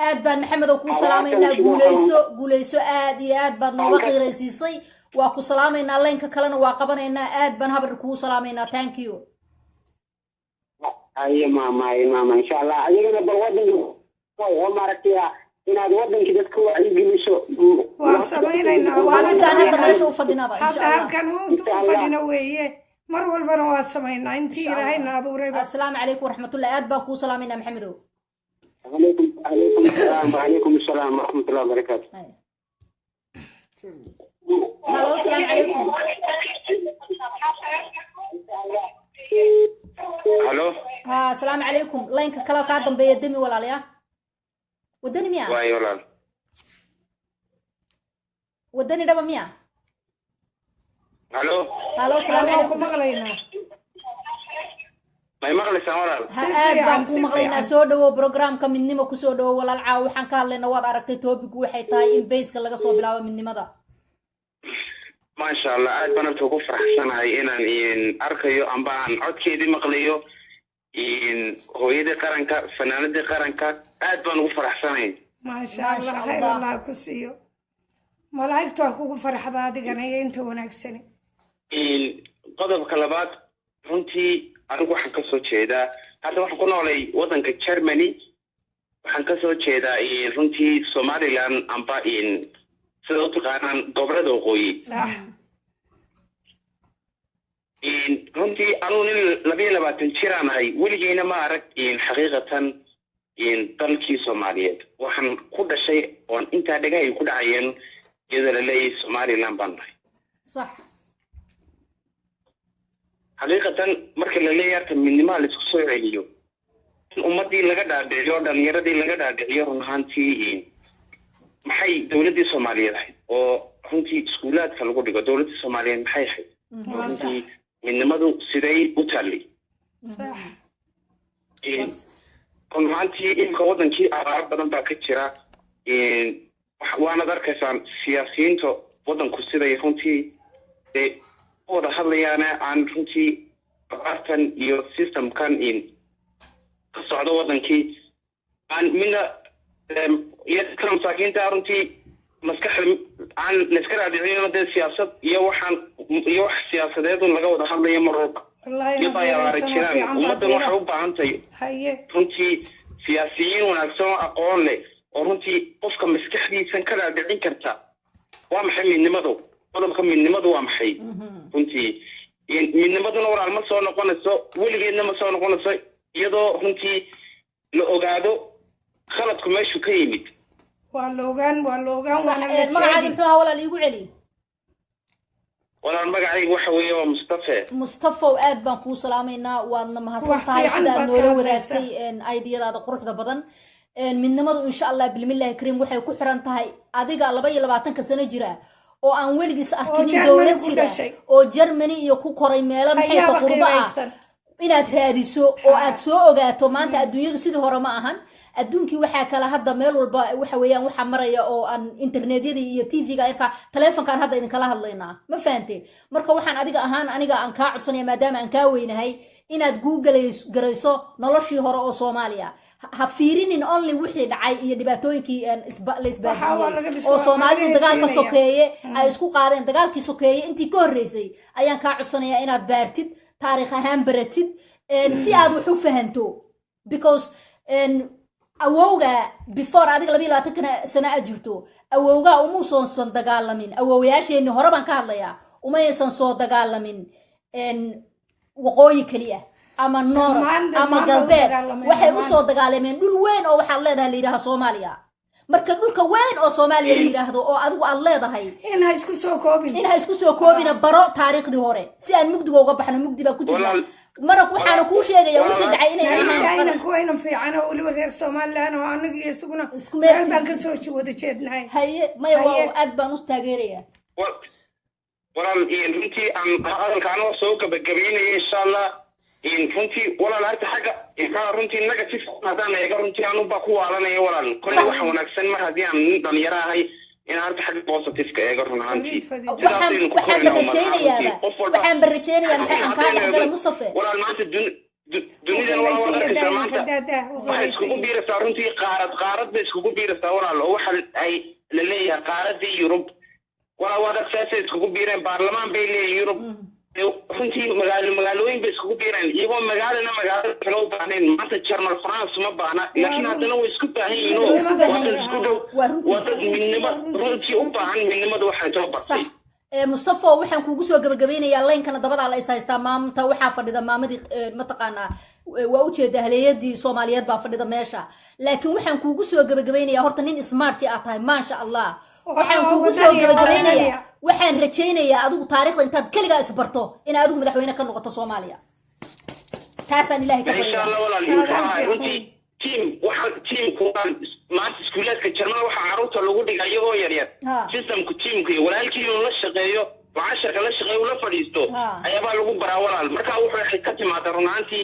aad baan maxamed oo ku salaamaynaa guuleyso aad iyo aad baad nooga qiiraysiisay waa ku salaamaynaa leenka kalena waa qabanaynaa aad baan habar ku salaamaynaa thank you أي ماما إن شاء الله أيضا بالوطن وماركتها إن الوطن كده تكون يجلسوا وصبينا وأنا هذا ما يشوف فدينا بقى إن شاء الله هذا كان فدينا وياه مر والبنا وصبينا أنتي رهينا أبو ريبة السلام عليكم ورحمة الله أد باكو سلامنا محمد عليكم السلام ورحمة الله وبركاته هلو السلام عليكم هلو ها السلام عليكم لينك كلا قادم بيدمي ولا ليا ودني ميا واي ولا ودني دبا ميا هلو السلام عليكم مغلينا ما يمغلس ولا aad baan ku maqlaynaa soo dhawo programka midnimo ku soo dhawo walaal caaw waxaan ka hadlaynaa waad aragtay topic waxay tahay in base-ka laga soo bilaabo midnimada ما شاء الله aad baan ugu faraxsanahay inaan arkayo amba aan codkeedii maqlayo hooyadii qaranka fanaanadii qaranka aad baan ugu faraxsanahay ما شاء الله خير الله كسيو ملايكتو kugu farxada adigana inta wanaagsan qodobka labaad runtii anigu waxaan ka soo jeedaa hadda waxaan ku noolay wadanka Germany waxaan ka soo jeedaa runtii Somaliland amba sidoo taqaanaan gobolada waqooyi runtii anigu nin 22 jiraan ahay weligeyna ma arag xaqiiqatan dalkii Soomaaliyeed waxaan ku dhashay oon intaa dhagahay ku dhacayeen iyadoo la leeyahay Somaliland baan nahay صح حقيقة marka la leeyahay midnimada la isku soo celiyo ummadii laga dhaadhiciyo dhalinyaradii laga dhaadhiciyo runtii maxay dawladda Soomaaliyeed ahayd oo runtii iskuulaadka lagu dhigo dawladda Soomaaliyeed maxay ahayd runtii midnimadu siday u taallay صح runtii imka wadankii abaar badan baa ka jira waana arkaysan siyaasiyiinta wadanku siday runtii wada hadlayaana aan runtii abaartan iyo systemkan ka socdo wadankii aan mina iyo masaakiinta runtii maskaxda aan la iska raadicino dee siyaasad iyo wax siyaasadeed laga wada hadlayo mar walba والله ummadan waxay u baahan tahay runtii siyaasiyiin wanaagsan oo aqoon leh oo runtii qofka maskaxdiisa ka raadicin karta waa maxay midnimadu qodobka midnimadu waa maxay runtii midnimaduna walaal ma soo noqonayso weligeedna ma soo noqonayso iyadoo runtii la ogaado khaladku meeshu ka yimid waa la ogaan waana magacaaga muxuu ahaa walaal iigu celi walaal magacaygu waxa weeye waa mustafa aad baan kuu salaamaynaa waadna mahadsan tahay sida aad noola wadaagtay aydiyadaada quruxda badan midnimadu insha allah bilmillahi kariim waxay ku xiran tahay adiga 22 sano jira oo aan weligiis arkin dawlad jira oo Germany iyo ku koray meelo maxay ka qurba ah inaad raadiso oo aad soo ogaato maanta adduunyadu sidii hore ma ahan adduunkii waxa kala hadda meel walba waxa weeyaan waxa maraya oo aan internetyada iyo TV-ga iyo telefoonkan hadda idin kala hadlaynaa ma fahanteen marka waxaan aniga aan ka codsanaya maadaama aan ka weynahay inaad Google garayso noloshii hore oo Soomaaliya ha fiirinin only wixii dhacay iyo dhibaatooyinkii la isbaahiyay oo Soomaalidu dagaalka sokeeye ay isku qaadeen dagaalkii sokeeye intii ka horeysay ayaan ka codsanayaa inaad baartid taariikh ahaan baratid si aad wax u fahanto because awowga before adiga 22 sano aad jirto awowga uma soo dagaalamin awowyaasheeni hore baan ka hadlayaa uma aysan soo dagaalamin waqooyi kaliya ama noor ama galbeed waxay u soo dagaalameen dhul weyn oo waxa leedahay leeyahay Soomaaliya marka dhulka weyn oo Soomaaliya leeyahay oo adigu aad leedahay in ha isku soo koobin baro taariikhdii hore si aan mugdiga uga baxno mugdi baa ku jira marka waxaan ku sheegayaa wixii dhacay inay ahayn kuwayna fiican oo waliba reer Soomaaliland oo anaga iyo isuguna meel baan ka soo wada jeednahay haye may waa aad baan u taageerayaa walaal runtii aan hadalkaan soo gabagabeynay insha Allah runtii walaal arta xaga runtii negative hadaan eega runtii aanu ba ku waalanay walaal kulli wax wanaagsan mar hadii aan dhalinyaro ahay in arta xaga positive ka eega run ahaantii waxaan barajeenayaa maxay aan ka dhaxgalay Mustafa walaal maanta dunida waa maanta isku biiraysaa runtii qaarad bay isku biiraysaa walaal oo waxa ay la leeyahay qaaradii Yurub walaal wada saasay isku biireen baarlamaan bay leeyahay Yurub runtii magaalooyin bay isku biireen iyagoo magaalana kala u baahneen maanta German France ma baahna laakiin haddana way isku baahan yihiin waa midnimo runtii u baahan midnimadu waxay soo bartay Mustafa waxaan kuugu soo gabagabeynayaa laynkana dabada la isaystaa maamta waxaa fadhida maamadii mataqaana waa u jeedaa haleeyadii Soomaaliyeed baa fadhida meesha laakiin waxaan kuugu soo gabagabeynayaa horta nin smart ah tahay maasha Allah waxaan kuugu soo gabagabeynayaa waxaan rajaynayaa adigu taariikhda intaad kaligaa isbarto in adigu madaxweyne ka noqoto Soomaaliya taasaan ilaahay ka baryaa team kuwan maanta iskuulaadka Jarmalka waxa caruurta lagu dhigay iyagoo yar yar systemku teamku walaalkii la shaqeeyo وعشرة لا شغل ولا فريستو أيها لو برا ولا المركا وحنا حكت ما ترونانتي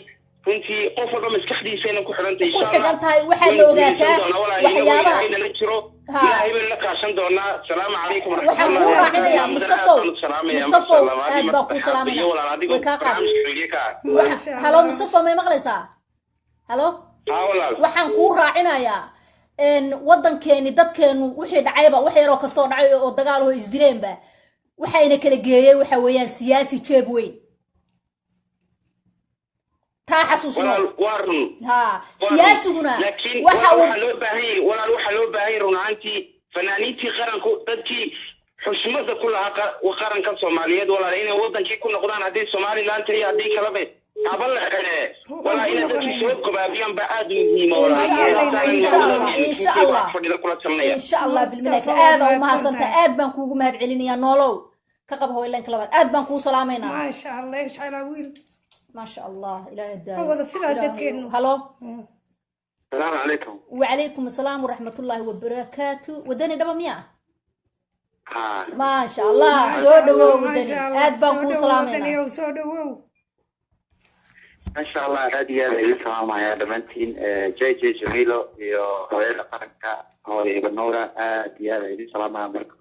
runtii qof walba maskaxdiisayna ku xidhantay ku xigan tahay waxaad la ogaataa waxyaabaha la jiro ilaahay baan la kaashan doonaa salaamu calaykum waxaan kuu raacinayaa mustafow aad baa kuu salaamayna way kaa qaad halo mustafow may maqlaysaa halo waxaan kuu raacinayaa waddankeeni dadkeenu wixii dhacayba wax yaroo kastoo dhacay oo dagaal oo isdileenba waxayna kala geeyay waxa weeyaan siyaasi jeeb weyn taa xasuusno ها سياسنا waxa loo baahay runaantii fanaaniintii qaranku dadkii xushmada ku lahaa qaranka Soomaaliyeed walaal inay wadankii ku noqdaan hadii Soomaaliland iyo hadii kala bay habal wala inay dadkii soo qabaabiyaan ba aad muhiim إن شاء الله بالملك هذا وما سنت آد بان كوجو مهد عليني نولو كقب هو إلا كلامات آد بان كوجو سلامينا ما شاء الله إيش على ويل ما شاء الله إلى الدار هو ده سيدا دكينو هلو السلام عليكم وعليكم السلام ورحمة الله وبركاته ودني دبا مياه ما شاء الله سودو ودني آد بان كوجو سلامينا ما شاء الله هذه السلام يا دمنتين جي جميلو يو هويدا قرنكا هو ابن نورا ديال السلام عليكم